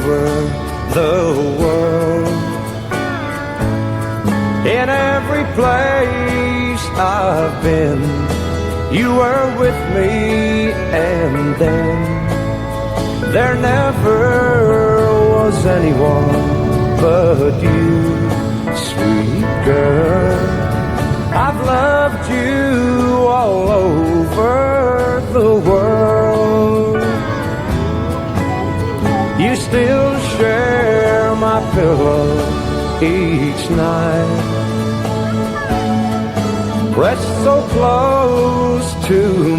over the world. In every place I've been, you were with me, and then there never was anyone but you, sweet girl. I've loved you all over the world. You still share my pillow each night, pressed so close to